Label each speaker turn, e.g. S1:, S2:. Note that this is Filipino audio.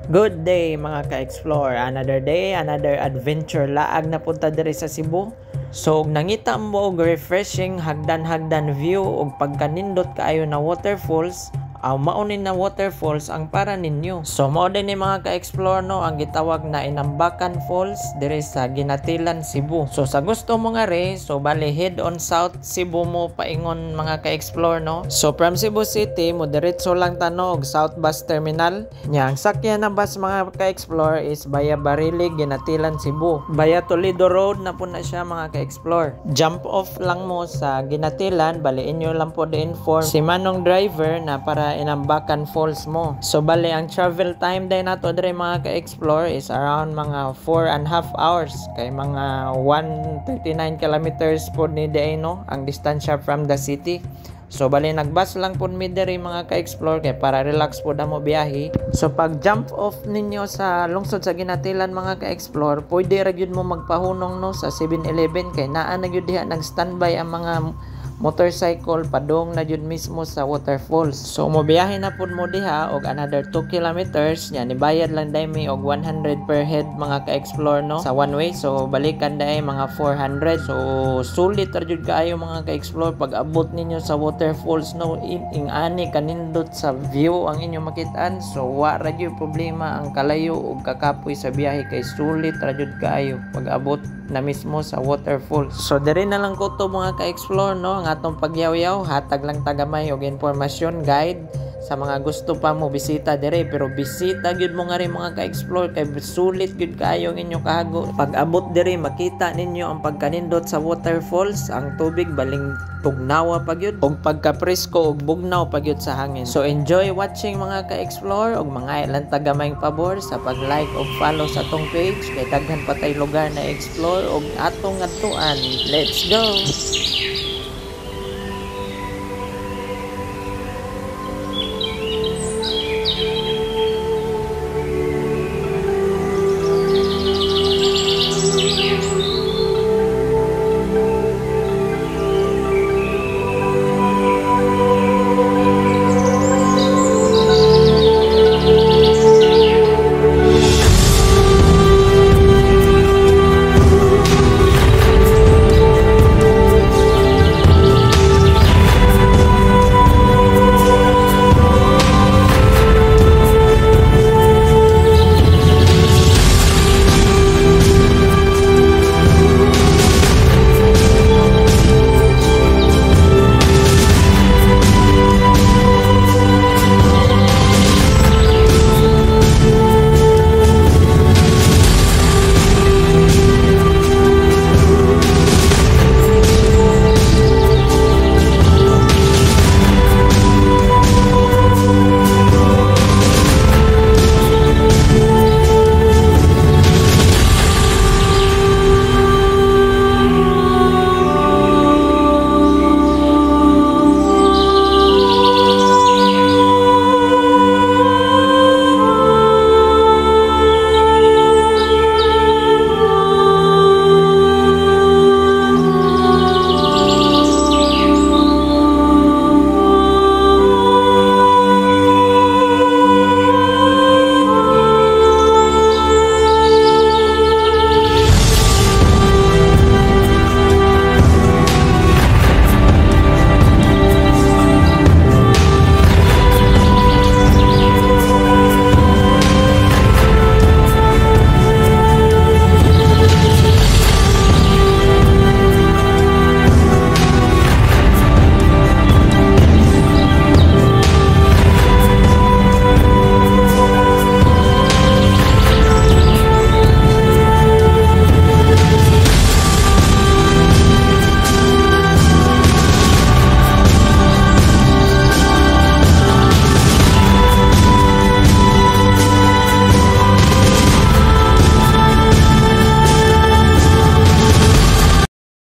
S1: Good day mga ka-explore. Another day, another adventure. Laag na punta diri sa Cebu. So nangita mo og refreshing hagdan-hagdan view og pagkanindot kaayo na waterfalls. Maunin na waterfalls ang para ninyo. So mao din ni mga ka-explore no ang gitawag na Inambakan Falls diri sa Ginatilan, Cebu. So sa gusto mo nga re, so bali head on South Cebu mo paingon mga ka-explore no. So from Cebu City mo diretso lang tanog South Bus Terminal. Nya ang sakyan na bus mga ka-explore is Baya Barilig, Ginatilan, Cebu. Baya Toledo Road na po na siya mga ka-explore. Jump off lang mo sa Ginatilan, bali inyo lang po di-inform si manong driver na para Inambakan Falls mo. So bali ang travel time din nato dire mga ka-explore is around mga 4.5 hours kay mga 139 kilometers po ni day no ang distansya from the city. So bali nagbus lang po mi dire mga ka-explore kay para relax po da mo biyahe. So pag jump off ninyo sa lungsod sa Ginatilan mga ka-explore, pwede ra gyud mo magpahunong no sa 7-Eleven kay naa na gyud diha nag-standby ang mga motorcycle padong na jud mismo sa waterfalls. So mobiyahe na pud mo diha og another 2 kilometers nya nibayad lang dai mi og 100 per head mga ka-explore no sa one way. So balikan dai mga 400. So sulit ra jud kaayo mga ka-explore pag abot ninyo sa waterfalls no ing-ani kanindot sa view ang inyo makitaan. So wa ra jud problema ang kalayo og kakapoy sa biyahe kay sulit ra jud kaayo pag abot na mismo sa waterfalls. So diri na lang ko to mga ka-explore no ang atong pagyaw-yaw, hatag lang tagamay og informasyon guide sa mga gusto pa mo bisita dire, pero bisita gyud mo nga rin mga ka-explore kay sulit gyud kaayo ang inyo kahago. Pag abot dire makita ninyo ang pagkanindot sa waterfalls, ang tubig baling tugnawa pa gyud og pagkapresko og bugnaw pa gyud sa hangin. So enjoy watching mga ka-explore og mga ilang tagamay pabor sa pag-like og follow sa tong page kay daghan pa tay lugar na explore og atong adtuan. Let's go.